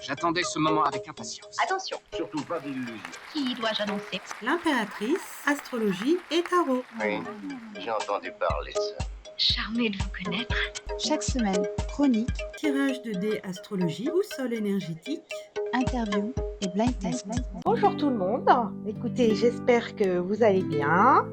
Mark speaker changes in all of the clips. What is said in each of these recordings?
Speaker 1: J'attendais ce moment avec impatience.
Speaker 2: Attention,
Speaker 3: Surtout pas d'illusions.
Speaker 2: qui dois-je annoncer?
Speaker 4: L'impératrice, astrologie et tarot.
Speaker 3: Oui, j'ai entendu parler de ça.
Speaker 2: Charmée de vous connaître.
Speaker 5: Chaque semaine, chronique,
Speaker 4: Tirage de dés astrologie, boussole énergétique.
Speaker 5: interview et blind test.
Speaker 6: Bonjour tout le monde. Écoutez, j'espère que vous allez bien,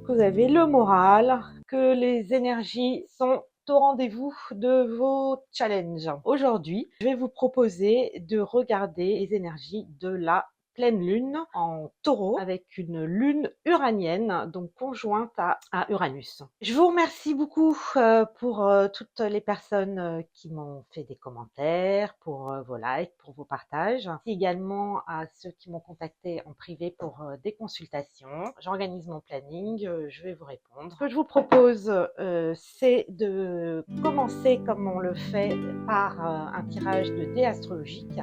Speaker 6: que vous avez le moral, que les énergies sont au rendez-vous de vos challenges. Aujourd'hui, je vais vous proposer de regarder les énergies de la pleine lune en taureau avec une lune uranienne, donc conjointe à Uranus. Je vous remercie beaucoup pour toutes les personnes qui m'ont fait des commentaires, pour vos likes, pour vos partages. Merci également à ceux qui m'ont contacté en privé pour des consultations. J'organise mon planning, je vais vous répondre. Ce que je vous propose, c'est de commencer comme on le fait par un tirage de dés astrologiques.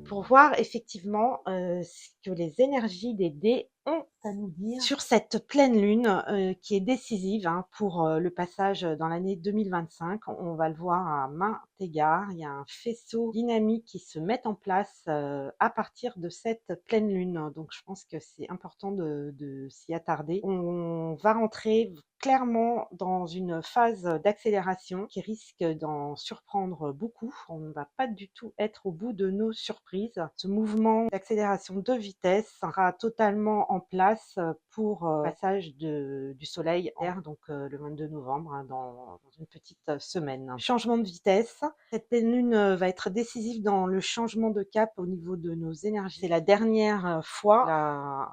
Speaker 6: Pour voir effectivement ce que les énergies des dés ont à nous dire sur cette pleine lune qui est décisive pour le passage dans l'année 2025. On va le voir à maints égards. Il y a un faisceau dynamique qui se met en place à partir de cette pleine lune. Donc je pense que c'est important de s'y attarder. On va rentrer clairement dans une phase d'accélération qui risque d'en surprendre beaucoup. On ne va pas du tout être au bout de nos surprises. Ce mouvement d'accélération de vitesse sera totalement en place pour le passage du soleil en Terre, donc le 22 novembre, dans une petite semaine. Changement de vitesse. Cette pleine lune va être décisive dans le changement de cap au niveau de nos énergies. C'est la dernière fois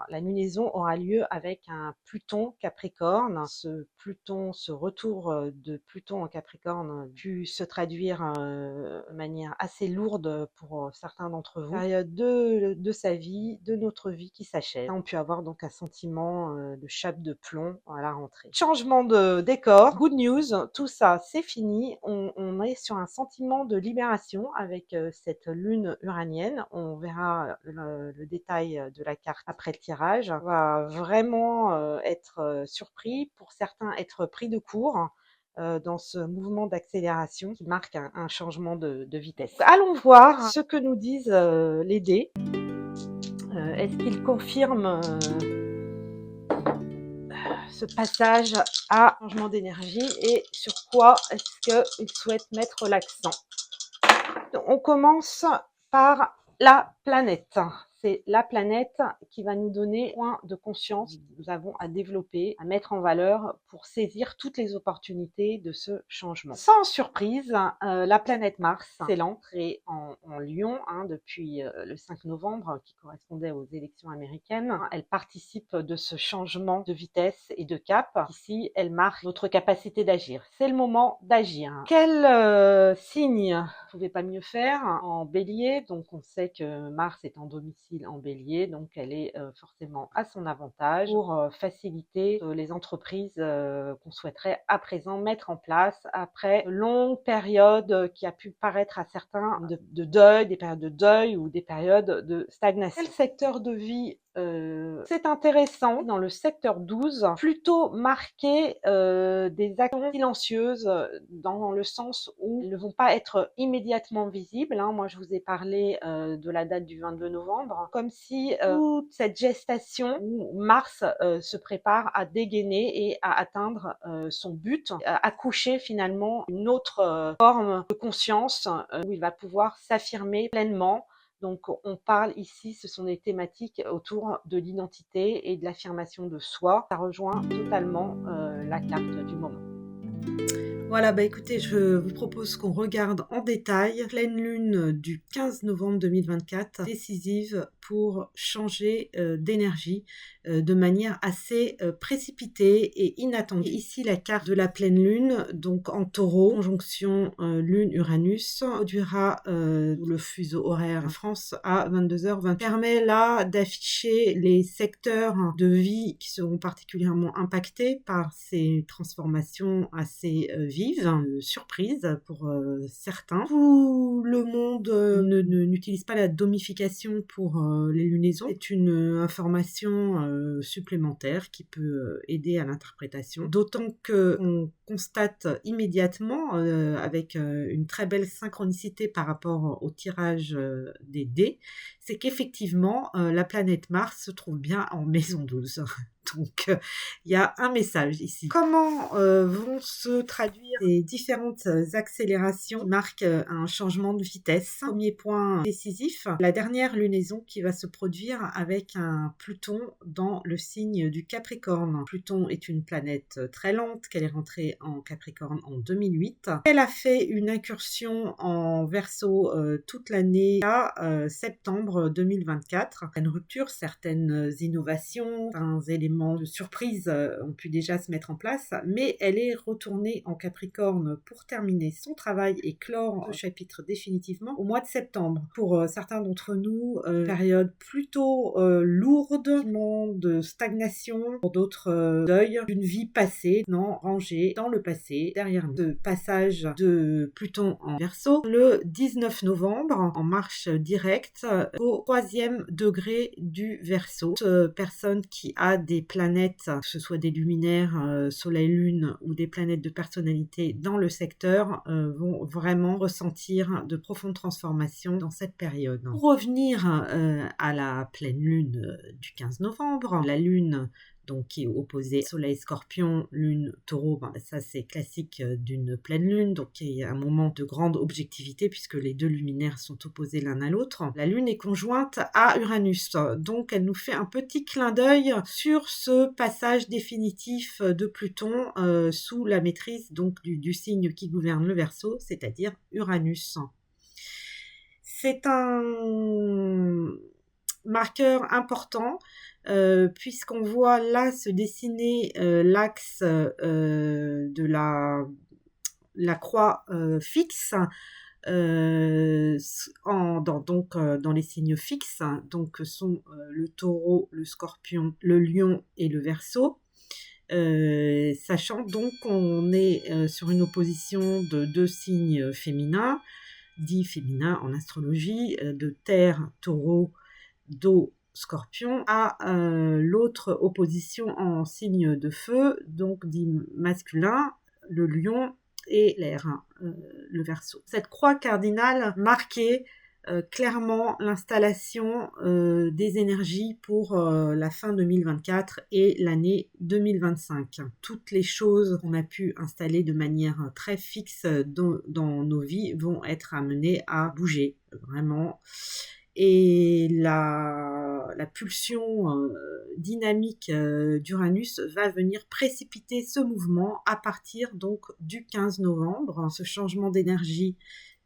Speaker 6: la lunaison aura lieu avec un Pluton Capricorne. Ce retour de Pluton en Capricorne a pu se traduire de manière assez lourde pour certains d'entre vous. Période de sa vie, de notre vie qui s'achève. On peut avoir donc un sentiment de chape de plomb à la rentrée. Changement de décor, good news, tout ça c'est fini. On est sur un sentiment de libération avec cette lune uranienne. On verra le détail de la carte après le tirage. On va vraiment être surpris, pour certains être pris de court dans ce mouvement d'accélération qui marque un changement de vitesse. Allons voir ce que nous disent les dés. Est-ce qu'ils confirment ce passage à changement d'énergie et sur quoi est-ce qu'ils souhaitent mettre l'accent? On commence par la planète. C'est la planète qui va nous donner point de conscience que nous avons à développer, à mettre en valeur pour saisir toutes les opportunités de ce changement. Sans surprise, la planète Mars, c'est l'entrée en Lion depuis le 5 novembre, qui correspondait aux élections américaines. Elle participe de ce changement de vitesse et de cap. Ici, elle marque notre capacité d'agir. C'est le moment d'agir. Quel signe ne pouvait pas mieux faire en Bélier? Donc on sait que Mars est en domicile en Bélier, donc elle est forcément à son avantage pour faciliter les entreprises qu'on souhaiterait à présent mettre en place après une longue période qui a pu paraître à certains de deuil, des périodes de deuil ou des périodes de stagnation. Quel secteur de vie c'est intéressant, dans le secteur 12, plutôt marqué des actions silencieuses dans le sens où elles ne vont pas être immédiatement visibles. Moi, je vous ai parlé de la date du 22 novembre, comme si toute cette gestation où Mars se prépare à dégainer et à atteindre son but, à accoucher finalement une autre forme de conscience où il va pouvoir s'affirmer pleinement. Donc on parle ici, ce sont des thématiques autour de l'identité et de l'affirmation de soi. Ça rejoint totalement la carte du moment.
Speaker 4: Voilà, écoutez, je vous propose qu'on regarde en détail pleine lune du 15 novembre 2024, décisive pour changer d'énergie de manière assez précipitée et inattendue. Ici, la carte de la pleine lune, donc en taureau, conjonction lune-Uranus, produira le fuseau horaire en France à 22h20. Permet là d'afficher les secteurs de vie qui seront particulièrement impactés par ces transformations assez vive, surprise pour certains. Tout le monde n'utilise pas la domification pour les lunaisons. C'est une information supplémentaire qui peut aider à l'interprétation. D'autant qu'on constate immédiatement, avec une très belle synchronicité par rapport au tirage des dés, c'est qu'effectivement, la planète Mars se trouve bien en maison 12. Donc, il y a un message ici. Comment vont se traduire les différentes accélérations qui marquent un changement de vitesse? Premier point décisif, la dernière lunaison qui va se produire avec un Pluton dans le signe du Capricorne. Pluton est une planète très lente, qu'elle est rentrée en Capricorne en 2008. Elle a fait une incursion en Verseau toute l'année à septembre 2024. Une rupture, certaines innovations, certains éléments de surprise ont pu déjà se mettre en place, mais elle est retournée en Capricorne pour terminer son travail et clore ce chapitre définitivement au mois de septembre. Pour certains d'entre nous, période plutôt lourde, de stagnation, pour d'autres deuil d'une vie passée, rangée dans le passé, derrière nous. Ce passage de Pluton en Verseau, le 19 novembre, en marche directe au 3e degré du Verseau. Personne qui a des planètes, que ce soit des luminaires, Soleil, Lune ou des planètes de personnalité dans le secteur, vont vraiment ressentir de profondes transformations dans cette période. Pour revenir à la pleine lune du 15 novembre, la lune donc qui est opposé Soleil Scorpion, Lune Taureau, ça c'est classique d'une pleine lune, donc il y a un moment de grande objectivité puisque les deux luminaires sont opposés l'un à l'autre. La Lune est conjointe à Uranus, donc elle nous fait un petit clin d'œil sur ce passage définitif de Pluton sous la maîtrise donc du signe qui gouverne le Verseau, c'est-à-dire Uranus. C'est un marqueur important puisqu'on voit là se dessiner l'axe de la croix fixe dans les signes fixes, donc sont le Taureau, le Scorpion, le Lion et le Verseau. Sachant donc qu'on est sur une opposition de deux signes féminins, dits féminins en astrologie, de terre, Taureau, d'eau, Scorpion, à l'autre opposition en signe de feu, donc dit masculin, le Lion et l'air, le Verseau. Cette croix cardinale marquait clairement l'installation des énergies pour la fin 2024 et l'année 2025. Toutes les choses qu'on a pu installer de manière très fixe dans nos vies vont être amenées à bouger, vraiment. Et la pulsion dynamique d'Uranus va venir précipiter ce mouvement à partir donc du 15 novembre. Ce changement d'énergie,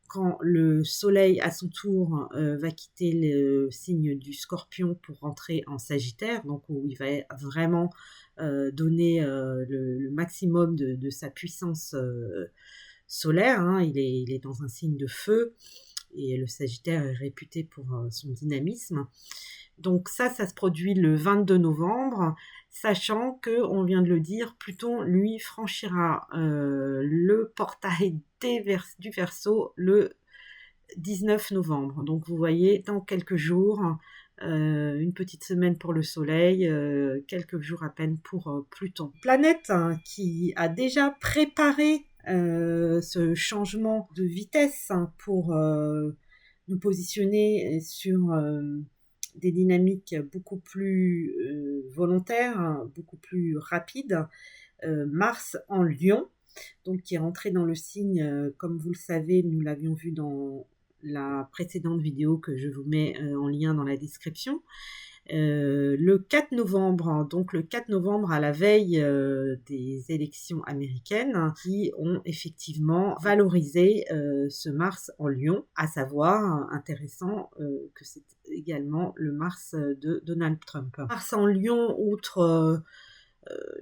Speaker 4: quand le Soleil à son tour va quitter le signe du Scorpion pour rentrer en Sagittaire, donc où il va vraiment donner le maximum de sa puissance solaire, hein. Il est dans un signe de feu. Et le Sagittaire est réputé pour son dynamisme. Donc ça se produit le 22 novembre, sachant que, on vient de le dire, Pluton, lui, franchira le portail du Verseau le 19 novembre. Donc vous voyez, dans quelques jours, une petite semaine pour le Soleil, quelques jours à peine pour Pluton. Planète qui a déjà préparé ce changement de vitesse pour nous positionner sur des dynamiques beaucoup plus volontaires, beaucoup plus rapides. Mars en Lion, donc qui est rentré dans le signe, comme vous le savez, nous l'avions vu dans la précédente vidéo que je vous mets en lien dans la description. Le 4 novembre, donc le 4 novembre à la veille des élections américaines qui ont effectivement valorisé ce Mars en Lion, à savoir, intéressant, que c'est également le Mars de Donald Trump. Mars en Lion, outre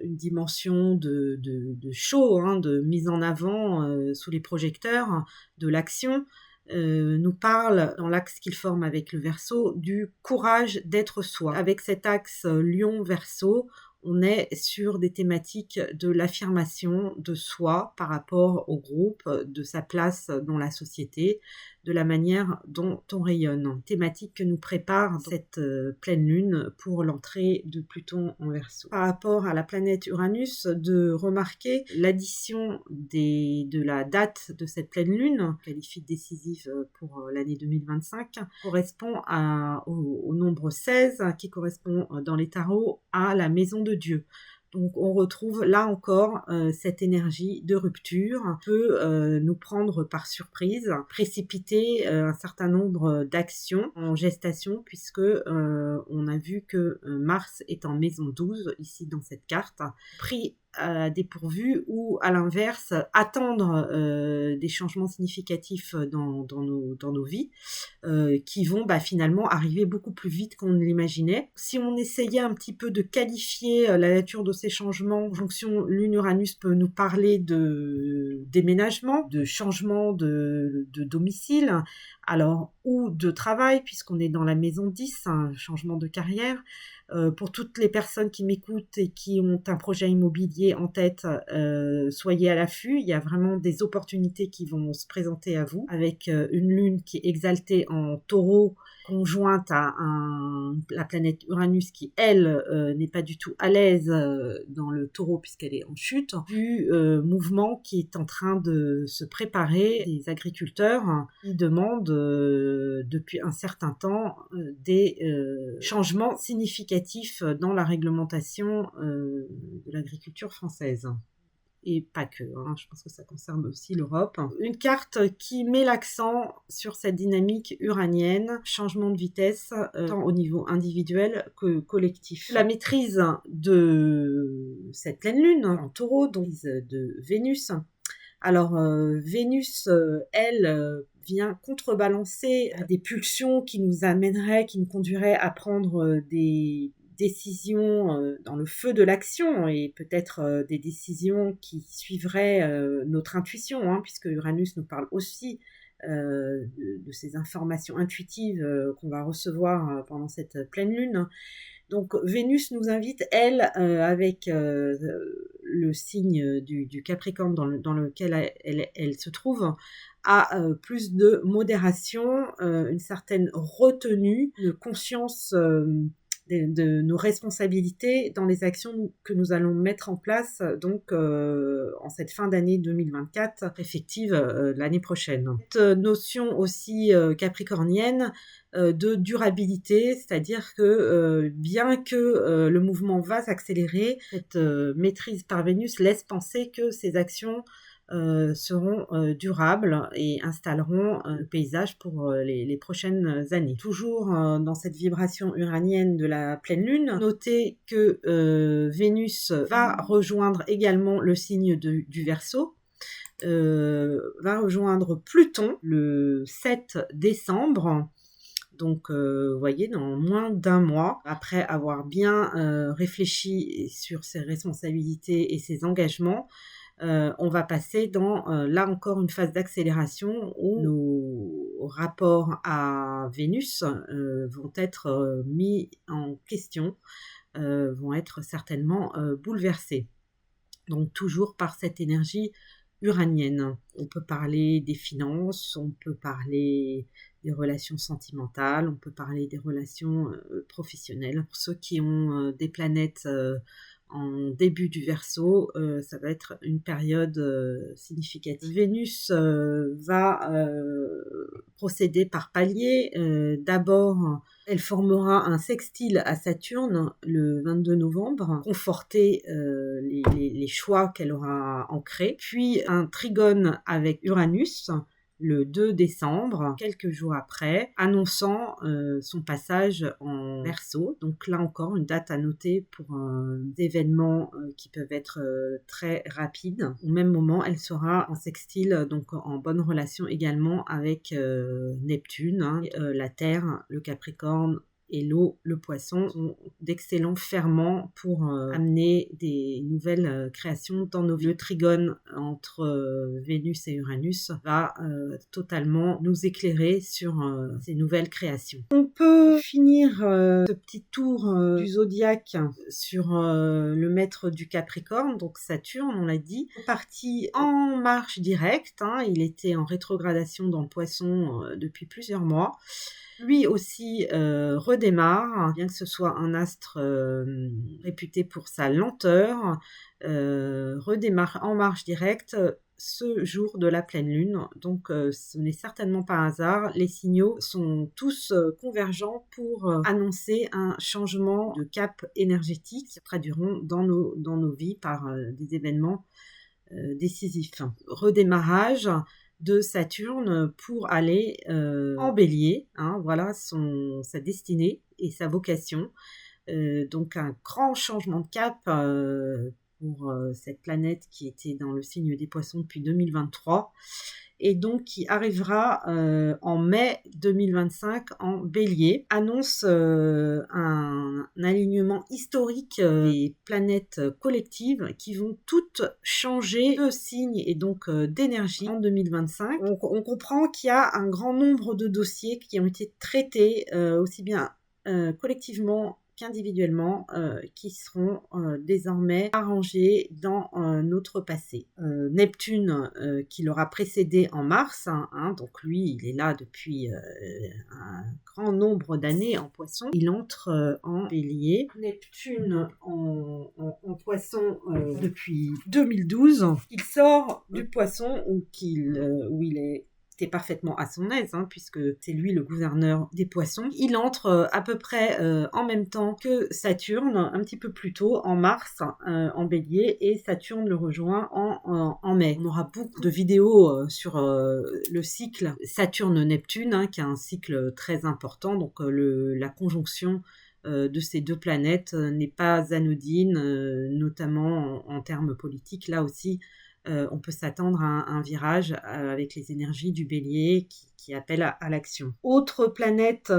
Speaker 4: une dimension de show, hein, de mise en avant sous les projecteurs de l'action, nous parle, dans l'axe qu'il forme avec le Verseau, du courage d'être soi. Avec cet axe Lion-Verseau, on est sur des thématiques de l'affirmation de soi par rapport au groupe, de sa place dans la société, de la manière dont on rayonne. Thématique que nous prépare cette pleine lune pour l'entrée de Pluton en Verseau. Par rapport à la planète Uranus, de remarquer l'addition de la date de cette pleine lune, qualifiée décisive pour l'année 2025, correspond au nombre 16, qui correspond dans les tarots à la maison de Dieu. Donc on retrouve là encore cette énergie de rupture peut nous prendre par surprise, précipiter un certain nombre d'actions en gestation puisque on a vu que Mars est en maison 12 ici dans cette carte, pris à dépourvu ou à l'inverse attendre des changements significatifs dans nos vies qui vont finalement arriver beaucoup plus vite qu'on ne l'imaginait. Si on essayait un petit peu de qualifier la nature de ces changements, conjonction Lune-Uranus peut nous parler de déménagement, de changement de domicile, alors ou de travail puisqu'on est dans la maison 10, un changement de carrière. Pour toutes les personnes qui m'écoutent et qui ont un projet immobilier en tête, soyez à l'affût. Il y a vraiment des opportunités qui vont se présenter à vous avec une lune qui est exaltée en taureau conjointe à la planète Uranus qui, elle, n'est pas du tout à l'aise dans le taureau puisqu'elle est en chute, du mouvement qui est en train de se préparer. Les agriculteurs qui demandent depuis un certain temps des changements significatifs dans la réglementation de l'agriculture française. Et pas que, je pense que ça concerne aussi l'Europe. Une carte qui met l'accent sur cette dynamique uranienne, changement de vitesse, tant au niveau individuel que collectif. La maîtrise de cette pleine lune en taureau, donc de Vénus. Alors, Vénus, elle, vient contrebalancer des pulsions qui nous amèneraient, qui nous conduiraient à prendre des décisions dans le feu de l'action et peut-être des décisions qui suivraient notre intuition, puisque Uranus nous parle aussi de ces informations intuitives qu'on va recevoir pendant cette pleine lune. Donc Vénus nous invite, elle, avec le signe du Capricorne dans lequel elle se trouve, à plus de modération, une certaine retenue, une conscience de nos responsabilités dans les actions que nous allons mettre en place donc en cette fin d'année 2024 effective l'année prochaine. Cette notion aussi capricornienne de durabilité, c'est-à-dire que bien que le mouvement va s'accélérer, cette maîtrise par Vénus laisse penser que ces actions seront durables et installeront le paysage pour les prochaines années. Toujours dans cette vibration uranienne de la pleine lune, notez que Vénus va rejoindre également le signe du Verseau, va rejoindre Pluton le 7 décembre. Donc, vous voyez, dans moins d'un mois, après avoir bien réfléchi sur ses responsabilités et ses engagements, on va passer dans, là encore, une phase d'accélération où nos rapports à Vénus vont être mis en question, vont être certainement bouleversés. Donc toujours par cette énergie uranienne. On peut parler des finances, on peut parler des relations sentimentales, on peut parler des relations professionnelles. Pour ceux qui ont des planètes en début du Verseau, ça va être une période significative. Vénus va procéder par paliers. D'abord, elle formera un sextile à Saturne le 22 novembre, conforter les choix qu'elle aura ancrés. Puis un trigone avec Uranus le 2 décembre, quelques jours après, annonçant son passage en Verseau. Donc là encore, une date à noter pour des événements qui peuvent être très rapides. Au même moment, elle sera en sextile, donc en bonne relation également avec Neptune, la Terre, le Capricorne, et l'eau, le poisson, sont d'excellents ferments pour amener des nouvelles créations dans nos vies. Le trigone entre Vénus et Uranus va totalement nous éclairer sur ces nouvelles créations. On peut finir ce petit tour du zodiaque sur le maître du Capricorne, donc Saturne, on l'a dit, parti en marche directe, hein, il était en rétrogradation dans le Poisson depuis plusieurs mois. Lui aussi redémarre, bien que ce soit un astre réputé pour sa lenteur, redémarre en marche directe ce jour de la pleine lune. Donc ce n'est certainement pas un hasard, les signaux sont tous convergents pour annoncer un changement de cap énergétique qui se traduiront dans nos vies par des événements décisifs. Redémarrage de Saturne pour aller en Bélier, hein, voilà sa destinée et sa vocation. Donc un grand changement de cap pour cette planète qui était dans le signe des Poissons depuis 2023 et donc qui arrivera en mai 2025 en Bélier, annonce un alignement historique des planètes collectives qui vont toutes changer de signe et donc d'énergie en 2025. On comprend qu'il y a un grand nombre de dossiers qui ont été traités aussi bien collectivement qu'individuellement, qui seront désormais arrangés dans notre passé. Neptune, qui l'aura précédé en mars, hein, donc lui, il est là depuis un grand nombre d'années en Poisson. Il entre en Bélier. Neptune en Poisson depuis 2012. Il sort du Poisson où il est parfaitement à son aise, hein, puisque c'est lui le gouverneur des Poissons. Il entre à peu près en même temps que Saturne, un petit peu plus tôt, en mars, en Bélier, et Saturne le rejoint en mai. On aura beaucoup de vidéos sur le cycle Saturne-Neptune, hein, qui est un cycle très important, donc la conjonction de ces deux planètes n'est pas anodine, notamment en termes politiques. Là aussi, on peut s'attendre à un virage avec les énergies du Bélier qui appelle à l'action. Autre planète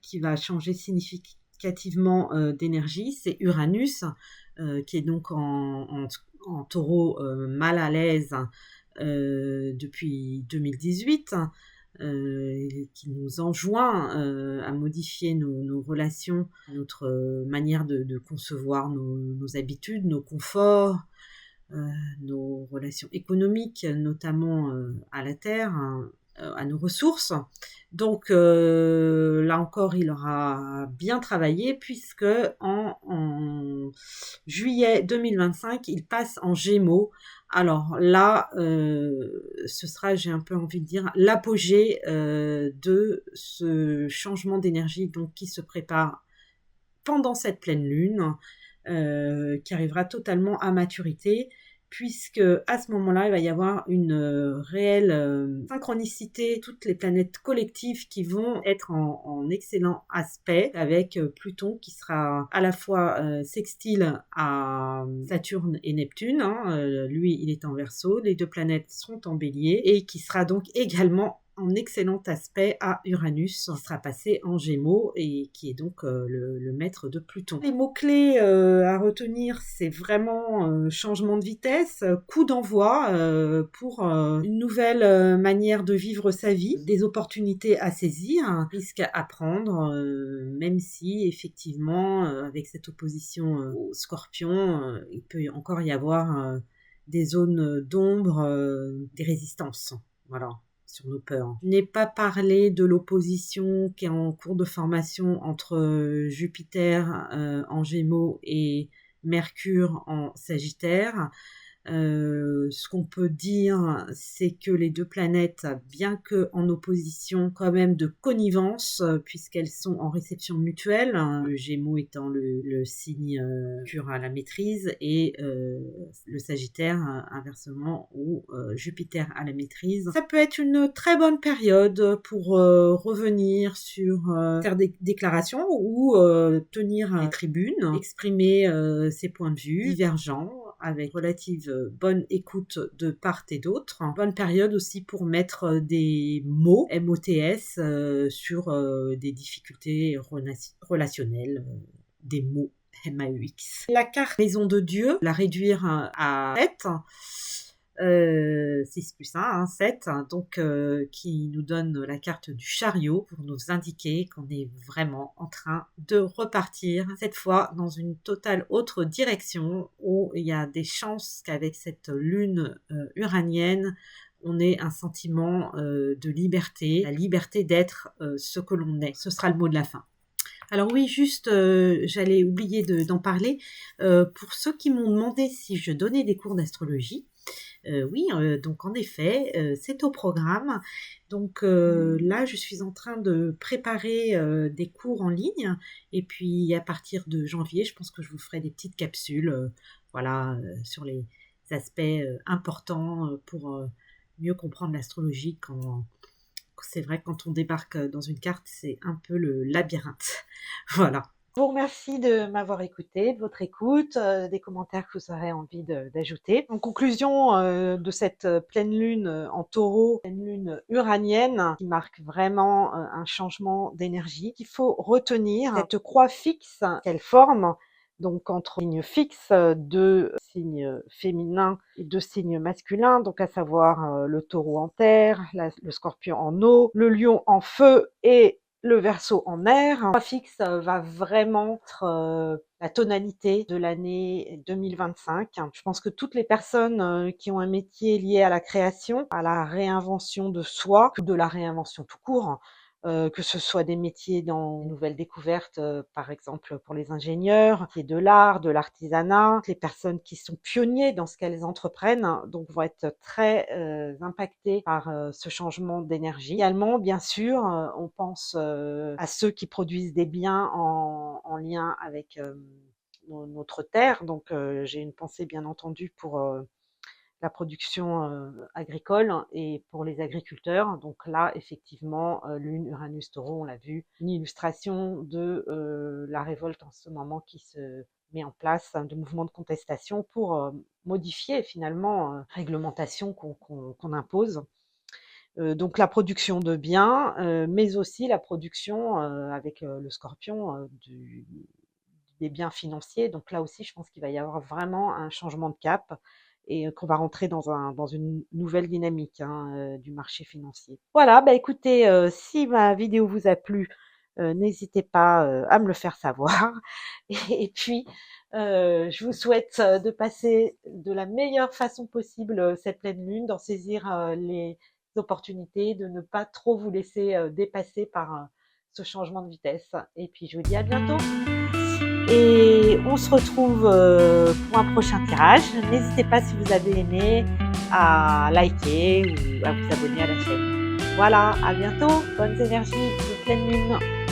Speaker 4: qui va changer significativement d'énergie, c'est Uranus, qui est donc en taureau mal à l'aise depuis 2018, qui nous enjoint à modifier nos relations, notre manière de concevoir nos habitudes, nos conforts, nos relations économiques, notamment à la terre, hein, à nos ressources. Donc là encore, il aura bien travaillé puisque en juillet 2025, il passe en Gémeaux. Alors là, ce sera, j'ai un peu envie de dire, l'apogée de ce changement d'énergie donc qui se prépare pendant cette pleine lune. Qui arrivera totalement à maturité, puisque à ce moment-là, il va y avoir une réelle synchronicité, toutes les planètes collectives qui vont être en excellent aspect, avec Pluton qui sera à la fois sextile à Saturne et Neptune, hein, lui il est en Verseau, les deux planètes sont en Bélier, et qui sera donc également en excellent aspect à Uranus, qui sera passé en Gémeaux et qui est donc le maître de Pluton. Les mots-clés à retenir, c'est vraiment changement de vitesse, coup d'envoi pour une nouvelle manière de vivre sa vie, des opportunités à saisir, risques à prendre, même si effectivement, avec cette opposition au Scorpion, il peut encore y avoir des zones d'ombre, des résistances. Voilà. Sur nos peurs. Je n'ai pas parlé de l'opposition qui est en cours de formation entre Jupiter en Gémeaux et Mercure en Sagittaire. Ce qu'on peut dire, c'est que les deux planètes, bien que en opposition, quand même de connivence, puisqu'elles sont en réception mutuelle, hein, le Gémeaux étant le signe pur à la maîtrise, et le Sagittaire, inversement, ou Jupiter à la maîtrise. Ça peut être une très bonne période pour revenir sur faire des déclarations ou tenir des tribunes, exprimer ses points de vue divergents, avec relative bonne écoute de part et d'autre. Bonne période aussi pour mettre des mots, MOTS, sur des difficultés relationnelles, des mots MAUX. La carte Maison de Dieu, la réduire à 7, 6 plus 1, 7, donc qui nous donne la carte du chariot pour nous indiquer qu'on est vraiment en train de repartir, cette fois dans une totale autre direction, où il y a des chances qu'avec cette lune uranienne, on ait un sentiment de liberté, la liberté d'être ce que l'on est. Ce sera le mot de la fin. Alors oui, juste, j'allais oublier d'en parler. Pour ceux qui m'ont demandé si je donnais des cours d'astrologie, oui, donc en effet, c'est au programme. Donc là, je suis en train de préparer des cours en ligne. Et puis à partir de janvier, je pense que je vous ferai des petites capsules, voilà, sur les aspects importants pour mieux comprendre l'astrologie quand c'est vrai, quand on débarque dans une carte, c'est un peu le labyrinthe. Voilà.
Speaker 6: Je vous remercie de m'avoir écouté, de votre écoute, des commentaires que vous aurez envie d'ajouter. En conclusion de cette pleine lune en taureau, pleine lune uranienne, qui marque vraiment un changement d'énergie, qu'il faut retenir cette croix fixe qu'elle forme, donc entre signes fixes, deux signes féminins et deux signes masculins, donc à savoir le taureau en terre, le scorpion en eau, le lion en feu et le Verseau en air. La croix fixe va vraiment être la tonalité de l'année 2025. Je pense que toutes les personnes qui ont un métier lié à la création, à la réinvention de soi, ou de la réinvention tout court, que ce soit des métiers dans les nouvelles découvertes, par exemple pour les ingénieurs, et de l'art, de l'artisanat, les personnes qui sont pionniers dans ce qu'elles entreprennent, donc vont être très impactées par ce changement d'énergie. Également, bien sûr, on pense à ceux qui produisent des biens en lien avec notre terre, donc j'ai une pensée bien entendu pour la production agricole et pour les agriculteurs. Donc là, effectivement, lune, Uranus, Taureau, on l'a vu, une illustration de la révolte en ce moment qui se met en place, de mouvements de contestation pour modifier finalement réglementation qu'on impose. Donc la production de biens, mais aussi la production avec le scorpion des biens financiers. Donc là aussi, je pense qu'il va y avoir vraiment un changement de cap et qu'on va rentrer dans une nouvelle dynamique du marché financier. Voilà, bah écoutez, si ma vidéo vous a plu, n'hésitez pas à me le faire savoir. Et puis, je vous souhaite de passer de la meilleure façon possible cette pleine lune, d'en saisir les opportunités, de ne pas trop vous laisser dépasser par ce changement de vitesse. Et puis, je vous dis à bientôt. Et on se retrouve pour un prochain tirage. N'hésitez pas, si vous avez aimé, à liker ou à vous abonner à la chaîne. Voilà, à bientôt, bonnes énergies de pleine lune.